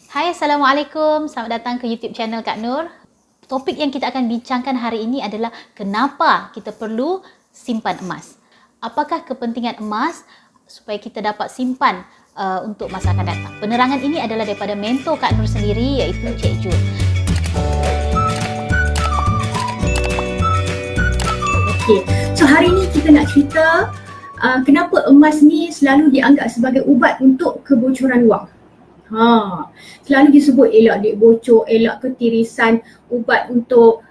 Hai, Assalamualaikum. Selamat datang ke YouTube channel Kak Nur. Topik yang kita akan bincangkan hari ini adalah kenapa kita perlu simpan emas. Apakah kepentingan emas supaya kita dapat simpan untuk masa akan datang? Penerangan ini adalah daripada mentor Kak Nur sendiri, iaitu Cik Jun. Okay. So hari ni kita nak cerita kenapa emas ni selalu dianggap sebagai ubat untuk kebocoran wang. Selalu disebut elak duit bocor, elak ketirisan, ubat untuk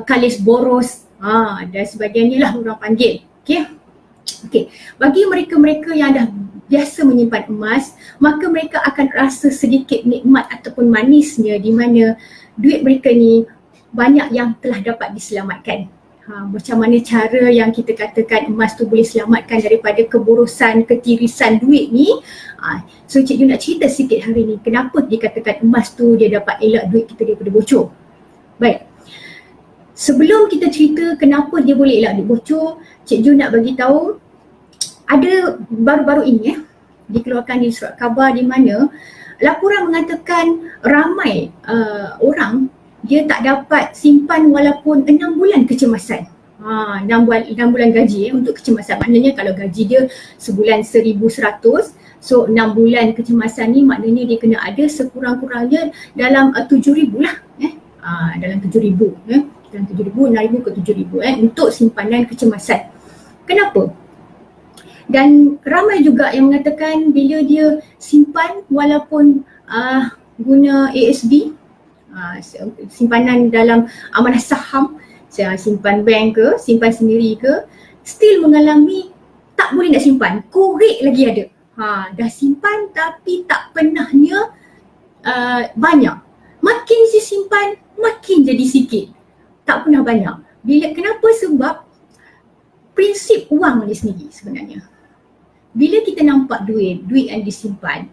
kalis boros dan sebagainya lah orang panggil. Okay. Bagi mereka-mereka yang dah biasa menyimpan emas, maka mereka akan rasa sedikit nikmat ataupun manisnya di mana duit mereka ni banyak yang telah dapat diselamatkan. Macam mana cara yang kita katakan emas tu boleh selamatkan daripada keborosan, ketirisan duit ni. So Cik Jun nak cerita sikit hari ni kenapa dikatakan emas tu dia dapat elak duit kita daripada bocor. Baik, sebelum kita cerita kenapa dia boleh elak duit bocor, Cik Jun nak bagi tahu ada baru-baru ini dikeluarkan di surat khabar di mana laporan mengatakan ramai orang dia tak dapat simpan walaupun 6 bulan kecemasan. 6 bulan gaji untuk kecemasan. Maknanya kalau gaji dia sebulan 1,100, so 6 bulan kecemasan ni maknanya dia kena ada sekurang-kurangnya dalam 7,000 lah. Dalam 7,000. Dalam 7,000, 6,000 ke 7,000 untuk simpanan kecemasan. Kenapa? Dan ramai juga yang mengatakan bila dia simpan walaupun guna ASB, simpanan dalam amanah saham, simpan bank ke, simpan sendiri ke, still mengalami tak boleh nak simpan, korek lagi ada. Dah simpan tapi tak pernahnya banyak. Makin si simpan, makin jadi sikit. Tak pernah banyak. Kenapa? Sebab prinsip wang ni sendiri sebenarnya. Bila kita nampak duit yang disimpan,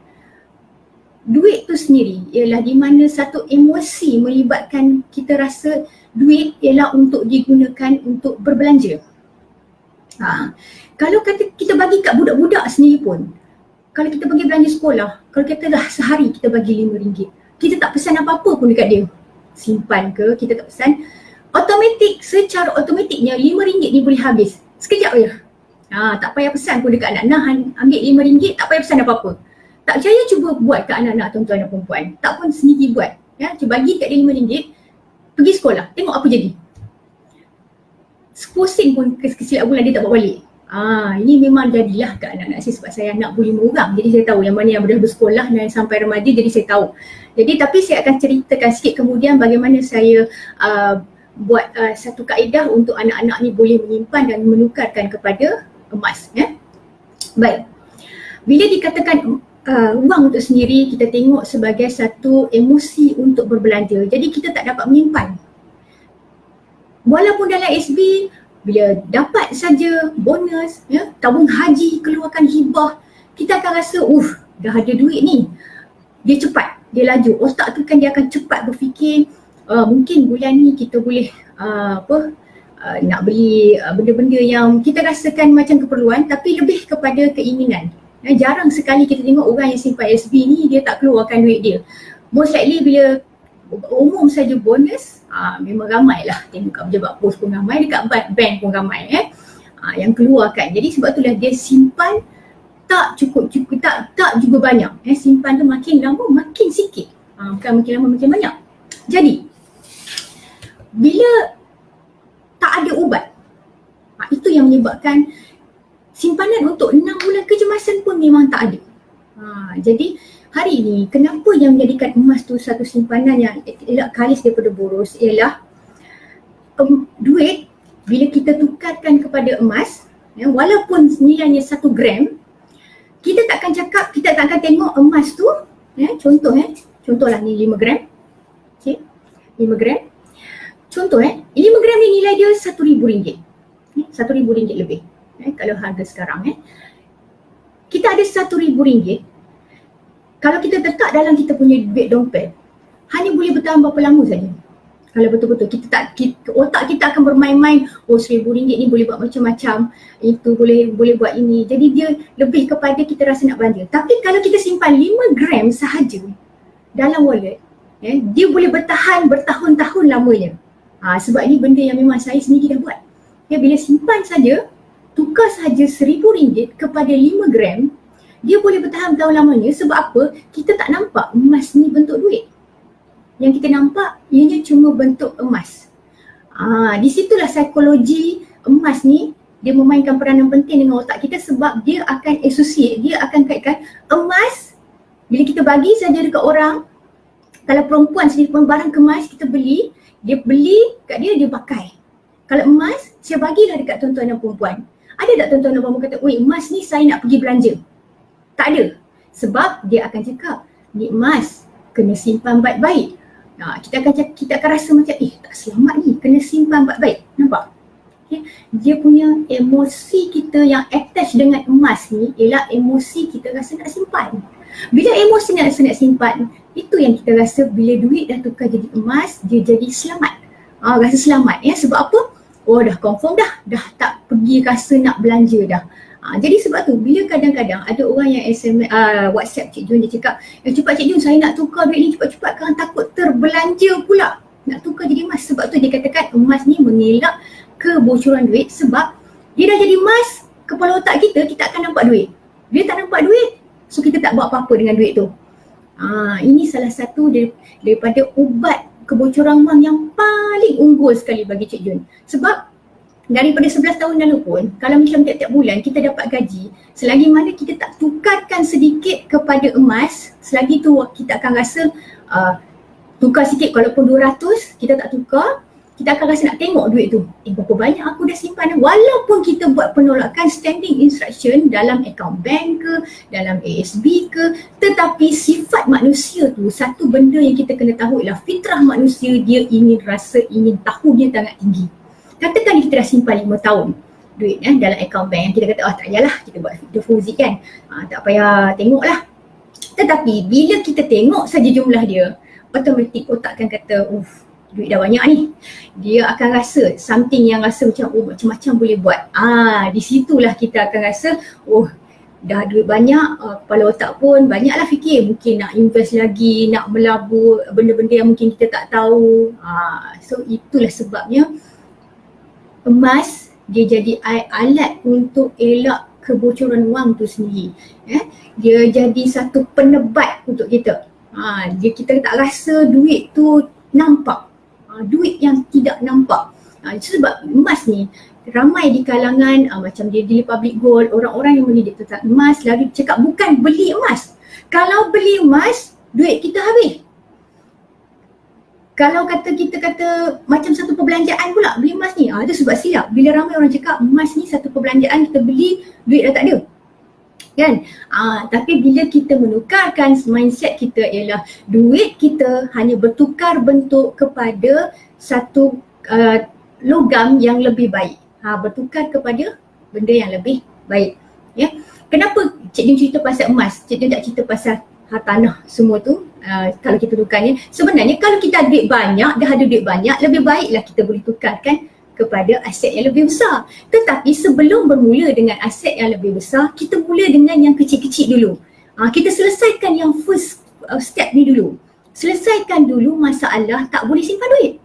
duit tu sendiri ialah di mana satu emosi melibatkan kita rasa duit ialah untuk digunakan untuk berbelanja. Kalau kata kita bagi kat budak-budak sendiri pun, kalau kita pergi belanja sekolah, kalau kita dah sehari kita bagi RM5, kita tak pesan apa-apa pun dekat dia. Simpan ke, kita tak pesan, secara automatiknya RM5 ni boleh habis sekejap je. Tak payah pesan pun dekat anak-anak, ambil RM5, tak payah pesan apa-apa. Tak percaya cuba buat kat anak-anak tuan-tuan dan perempuan. Tak pun sendiri buat. Cuba bagi kat dia RM5, pergi sekolah, tengok apa jadi. 10 sen pun kesilap bulan dia tak bawa balik. Ini memang jadilah kat anak-anak saya sebab saya anak boleh mengurang. Jadi saya tahu yang mana yang dah bersekolah dan sampai remaja, jadi saya tahu. Jadi tapi saya akan ceritakan sikit kemudian bagaimana saya buat satu kaedah untuk anak-anak ni boleh menyimpan dan menukarkan kepada emas. Baik, bila dikatakan wang untuk sendiri kita tengok sebagai satu emosi untuk berbelanja. Jadi kita tak dapat menyimpan. Walaupun dalam SB, bila dapat saja bonus, tabung haji, keluarkan hibah, kita akan rasa, dah ada duit ni. Dia cepat, dia laju. Otak tu kan dia akan cepat berfikir, mungkin bulan ni kita boleh nak beli benda-benda yang kita rasakan macam keperluan tapi lebih kepada keinginan. Jarang sekali kita tengok orang yang simpan SB ni dia tak keluarkan duit dia. Most likely bila umum saja bonus, memang ramai lah. Tengok kat pejabat pos pun ramai, dekat bank pun ramai yang keluarkan. Jadi sebab itulah dia simpan tak cukup tak juga banyak. Simpan tu makin lama makin sikit. Bukan makin lama makin banyak. Jadi bila tak ada ubat, itu yang menyebabkan simpanan untuk 6 bulan kecemasan pun memang tak ada. Jadi hari ini kenapa yang menjadikan emas tu satu simpanan yang elak kalis daripada boros ialah duit bila kita tukarkan kepada emas, walaupun nilainya 1 gram, kita takkan cakap, kita tak akan tengok emas tu, contohlah ni 5 gram. Okay, 5 gram. Contoh 5 gram ni nilai dia RM1,000. RM1,000 lebih. Kalau harga sekarang kita ada RM1,000. Kalau kita letak dalam kita punya duit dompet, hanya boleh bertahan berapa lama saja. Kalau betul-betul otak kita akan bermain-main, RM1,000 ni boleh buat macam-macam, itu boleh buat ini. Jadi dia lebih kepada kita rasa nak belanja. Tapi kalau kita simpan 5 gram sahaja, dalam wallet, dia boleh bertahan bertahun-tahun lamanya. Sebab ni benda yang memang saya sendiri dah buat. Bila simpan saja, tukar saja RM1,000 kepada 5 gram, dia boleh bertahan bertahun lamanya. Sebab apa? Kita tak nampak emas ni bentuk duit. Yang kita nampak ianya cuma bentuk emas. Di situlah psikologi emas ni dia memainkan peranan penting dengan otak kita, sebab dia akan associate, dia akan kaitkan emas. Bila kita bagi saja dekat orang, kalau perempuan sendiri pun barang kemas kita beli, dia beli kat dia, dia pakai. Kalau emas, saya bagilah dekat tuan-tuan dan perempuan. Ada tak tuan-tuan dan perempuan kata, "Oi, emas ni saya nak pergi belanja"? Tak ada. Sebab dia akan cakap, ni emas kena simpan baik-baik. Kita akan rasa macam, tak selamat ni, kena simpan baik-baik. Nampak? Dia punya emosi kita yang attach dengan emas ni ialah emosi kita rasa nak simpan. Bila emosi nak rasa nak simpan, itu yang kita rasa bila duit dah tukar jadi emas, dia jadi selamat. Rasa selamat sebab apa? Dah confirm dah tak pergi rasa nak belanja dah. Jadi sebab tu bila kadang-kadang ada orang yang SMS, WhatsApp Cik Jun, dia cakap, cepat Cik Jun, saya nak tukar duit ni cepat-cepat kerana takut terbelanja pula. Nak tukar jadi emas. Sebab tu dia katakan emas ni mengelak kebocoran duit, sebab dia dah jadi emas, kepala otak kita akan nampak duit. Dia tak nampak duit, so kita tak buat apa-apa dengan duit tu. Ini salah satu daripada ubat kebocoran wang yang paling unggul sekali bagi Cik Jun. Sebab daripada 11 tahun lalu pun, kalau macam tiap-tiap bulan kita dapat gaji, selagi mana kita tak tukarkan sedikit kepada emas, selagi tu kita akan rasa tukar sikit, kalaupun 200 kita tak tukar, kita akan rasa nak tengok duit tu. Berapa banyak aku dah simpan. Walaupun kita buat penolakan standing instruction dalam akaun bank ke, dalam ASB ke, tetapi sifat manusia tu, satu benda yang kita kena tahu ialah fitrah manusia, dia ingin rasa, ingin tahu, dia sangat tinggi. Katakan kita dah simpan 5 tahun duit dalam akaun bank, kita kata tak payahlah, kita buat deposit kan, tak payah tengok lah. Tetapi bila kita tengok saja jumlah dia, automatik otak akan kata, duit dah banyak ni. Dia akan rasa something yang rasa macam, macam-macam boleh buat. Di situlah kita akan rasa, dah duit banyak, kepala otak pun banyaklah fikir, mungkin nak invest lagi, nak melabur benda-benda yang mungkin kita tak tahu. So itulah sebabnya emas dia jadi alat untuk elak kebocoran wang tu sendiri. Dia jadi satu penebat untuk kita. Kita tak rasa duit tu nampak. Duit yang tidak nampak. Sebab emas ni ramai di kalangan macam dia dealer public gold, orang-orang yang mendidik tentang emas lalu cakap bukan beli emas. Kalau beli emas, duit kita habis. Kalau kita kata macam satu perbelanjaan pula beli emas ni, itu sebab silap. Bila ramai orang cakap emas ni satu perbelanjaan, kita beli, duit dah tak ada. Kan? Tapi bila kita menukarkan mindset kita ialah duit kita hanya bertukar bentuk kepada satu logam yang lebih baik. Bertukar kepada benda yang lebih baik. Kenapa Cik Jun cerita pasal emas? Cik Jun tak cerita pasal tanah semua tu. Kalau kita tukarnya, sebenarnya kalau kita ada duit banyak, dah ada duit banyak, lebih baiklah kita boleh tukarkan kepada aset yang lebih besar. Tetapi sebelum bermula dengan aset yang lebih besar, kita mula dengan yang kecil-kecil dulu. Kita selesaikan yang first step ni dulu. Selesaikan dulu masalah tak boleh simpan duit.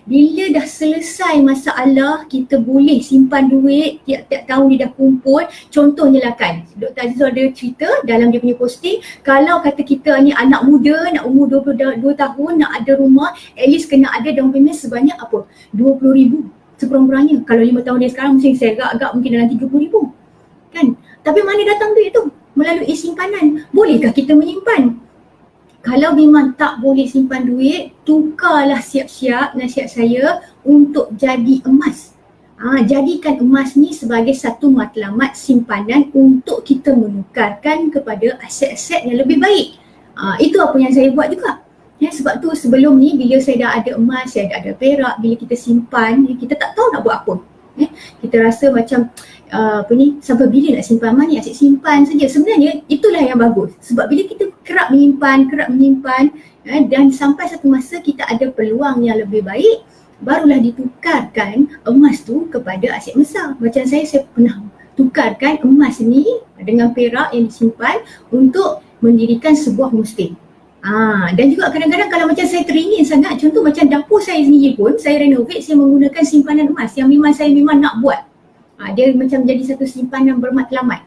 Bila dah selesai masalah, kita boleh simpan duit, tiap-tiap tahun dia dah kumpul. Contohnya lah kan, Dr. Azizul ada cerita dalam dia punya posting, kalau kata kita ni anak muda, nak umur 22 tahun, nak ada rumah, at least kena ada down payment sebanyak apa? 20,000 sekurang-kurangnya. Kalau 5 tahun dia sekarang mungkin saya agak mungkin dalam 30,000 kan. Tapi mana datang duit tu? Melalui simpanan. Bolehkah kita menyimpan? Kalau memang tak boleh simpan duit, tukarlah siap-siap nasihat saya untuk jadi emas. Jadikan emas ni sebagai satu matlamat simpanan untuk kita menukarkan kepada aset-aset yang lebih baik. Itu apa yang saya buat juga. Sebab tu sebelum ni bila saya dah ada emas, saya dah ada perak, bila kita simpan, kita tak tahu nak buat apa. Kita rasa macam sampai bila nak simpan emas ni, asyik simpan saja. Sebenarnya itulah yang bagus. Sebab bila kita kerap menyimpan dan sampai satu masa kita ada peluang yang lebih baik, barulah ditukarkan emas tu kepada aset besar. Macam saya pernah tukarkan emas ni dengan perak yang disimpan untuk mendirikan sebuah homestay. Dan juga kadang-kadang kalau macam saya teringin sangat, contoh macam dapur saya sendiri pun, saya renovate, saya menggunakan simpanan emas yang saya memang nak buat. Dia macam jadi satu simpanan bermatlamat.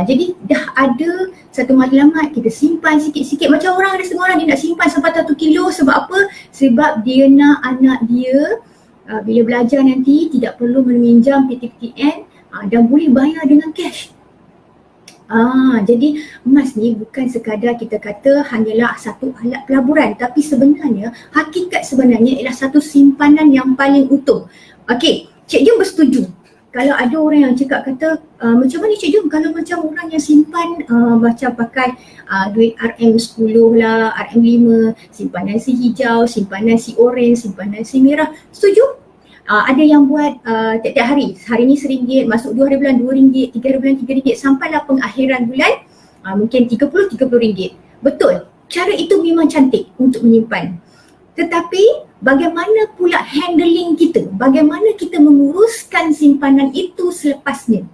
Jadi dah ada satu matlamat, kita simpan sikit-sikit. Macam orang, ada setengah orang dia nak simpan sampai 1 kilo. Sebab apa? Sebab dia nak anak dia bila belajar nanti tidak perlu meminjam PTPTN dan boleh bayar dengan cash. Jadi emas ni bukan sekadar kita kata hanyalah satu alat pelaburan, tapi sebenarnya hakikat sebenarnya ialah satu simpanan yang paling utuh. Okey, Cik Jom bersetuju. Kalau ada orang yang cakap kata macam mana Cik Jom kalau macam orang yang simpan macam pakai duit RM10 lah, RM5, simpanan si hijau, simpanan si orange, simpanan si merah, setuju? Ada yang buat tiap-tiap hari, hari ni RM1, masuk 2 hari bulan RM2, 3 hari bulan RM3, sampailah pengakhiran bulan mungkin RM30. Betul, cara itu memang cantik untuk menyimpan. Tetapi bagaimana pula handling kita? Bagaimana kita menguruskan simpanan itu selepasnya?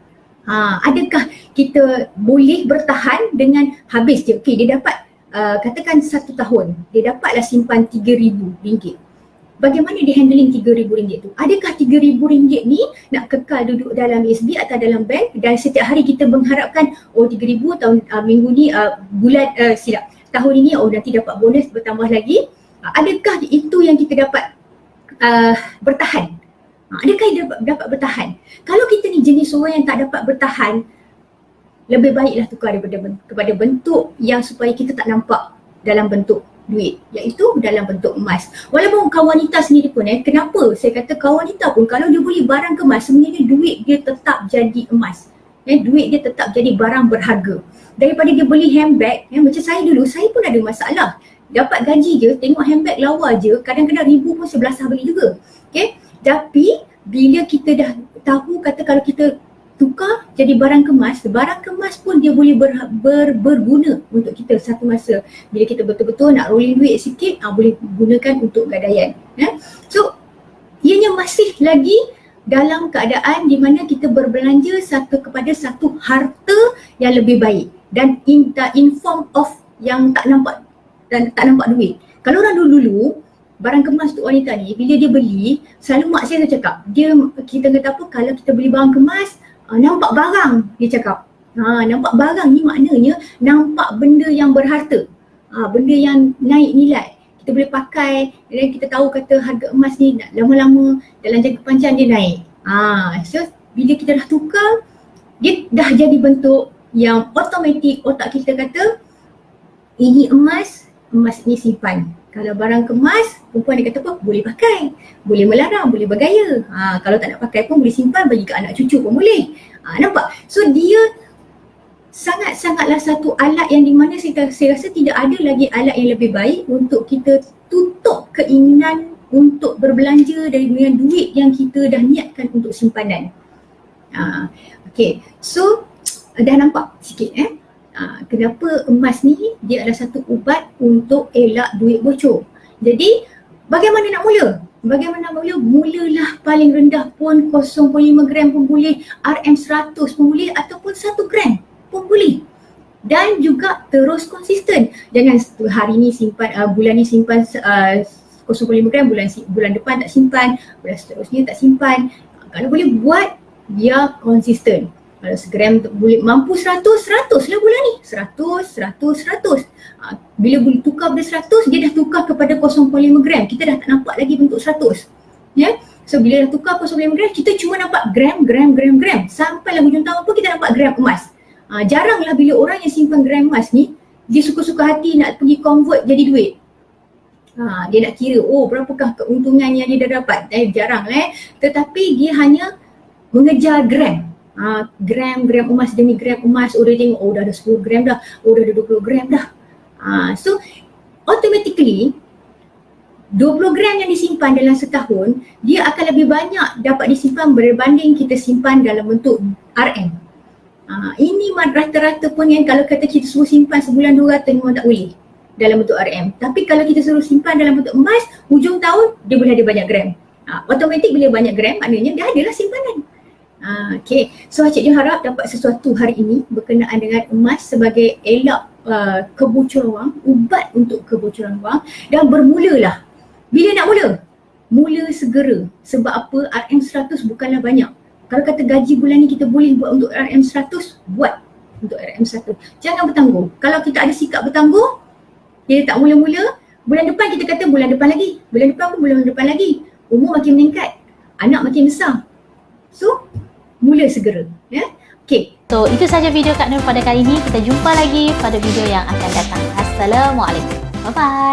Adakah kita boleh bertahan dengan habis je? Okey, dia dapat katakan 1 tahun, dia dapatlah simpan RM3,000. Bagaimana dia handling RM3,000 tu? Adakah RM3,000 ni nak kekal duduk dalam SB atau dalam bank dan setiap hari kita mengharapkan RM3,000 tahun minggu ni tahun ini nanti dapat bonus bertambah lagi. Adakah itu yang kita dapat bertahan? Adakah dia dapat bertahan? Kalau kita ni jenis orang yang tak dapat bertahan, lebih baiklah tukar kepada bentuk yang supaya kita tak nampak dalam bentuk duit, iaitu dalam bentuk emas. Walaupun kaum wanita sendiri pun kenapa saya kata kaum wanita pun kalau dia beli barang kemas, sebenarnya duit dia tetap jadi emas. Duit dia tetap jadi barang berharga. Daripada dia beli handbag, macam saya dulu, saya pun ada masalah. Dapat gaji je, tengok handbag lawa je, kadang-kadang RM1,000 pun sebelasah beli juga. Okay? Tapi bila kita dah tahu kata kalau kita tukar jadi barang kemas pun dia boleh berguna untuk kita satu masa. Bila kita betul-betul nak rolling duit sikit, boleh gunakan untuk gadaian. So, ianya masih lagi dalam keadaan di mana kita berbelanja kepada satu harta yang lebih baik dan in form of yang tak nampak duit. Kalau orang dulu-dulu, barang kemas untuk wanita ni, bila dia beli, selalu mak saya cakap, kita kata apa, kalau kita beli barang kemas, nampak barang, dia cakap. Nampak barang ni maknanya nampak benda yang berharta, benda yang naik nilai. Kita boleh pakai dan kita tahu kata harga emas ni lama-lama dalam jangka panjang dia naik. So bila kita dah tukar, dia dah jadi bentuk yang automatik otak kita kata ini emas ni simpan. Kalau barang kemas, perempuan dia kata apa? Boleh pakai, boleh melarang, boleh bergaya. Kalau tak nak pakai pun boleh simpan, bagi ke anak cucu pun boleh. Nampak? So dia sangat-sangatlah satu alat yang di mana saya rasa tidak ada lagi alat yang lebih baik untuk kita tutup keinginan untuk berbelanja dengan duit yang kita dah niatkan untuk simpanan. Okay, so dah nampak sikit kenapa emas ni dia adalah satu ubat untuk elak duit bocor. Jadi bagaimana nak mula? Mulalah paling rendah pun 0.5 gram pun boleh, RM100 pun boleh ataupun 1 gram pun boleh. Dan juga terus konsisten. Jangan hari ni simpan, bulan ni simpan 0.5 gram, bulan depan tak simpan, bulan seterusnya tak simpan. Kalau boleh buat dia konsisten. Kalau segram boleh mampu 100 lah bulan ni. 100. Bila boleh tukar pada 100, dia dah tukar kepada 0.5 gram. Kita dah tak nampak lagi bentuk 100. So bila dah tukar 0.5 gram, kita cuma nampak gram. Sampailah hujung tahun pun kita nampak gram emas. Jaranglah bila orang yang simpan gram emas ni, dia suka-suka hati nak pergi convert jadi duit. Dia nak kira, berapakah keuntungan yang dia dah dapat. Jarang lah. Tetapi dia hanya mengejar gram. Gram emas demi gram emas. Dia tengok, dah ada 10 gram dah, dah ada 20 gram dah. So automatically 20 gram yang disimpan dalam setahun, dia akan lebih banyak dapat disimpan berbanding kita simpan dalam bentuk RM. Ini rata-rata pun yang kalau kata kita suruh simpan sebulan 200 memang tak boleh dalam bentuk RM. Tapi kalau kita suruh simpan dalam bentuk emas, hujung tahun dia boleh ada banyak gram. Automatik bila banyak gram, maknanya dia adalah simpanan. Okay, so Cik Jom harap dapat sesuatu hari ini berkenaan dengan emas sebagai elak kebocoran wang, ubat untuk kebocoran wang, dan bermulalah. Bila nak mula? Mula segera. Sebab apa? RM100 bukanlah banyak. Kalau kata gaji bulan ni kita boleh buat untuk RM100, buat untuk RM100. Jangan bertangguh. Kalau kita ada sikap bertangguh, kita tak mula-mula, bulan depan kita kata bulan depan lagi, bulan depan pun bulan depan lagi. Umur makin meningkat, anak makin besar. So, mula segera. Ya? Okay. So, itu sahaja video Kak Nur pada kali ini. Kita jumpa lagi pada video yang akan datang. Assalamualaikum. Bye-bye.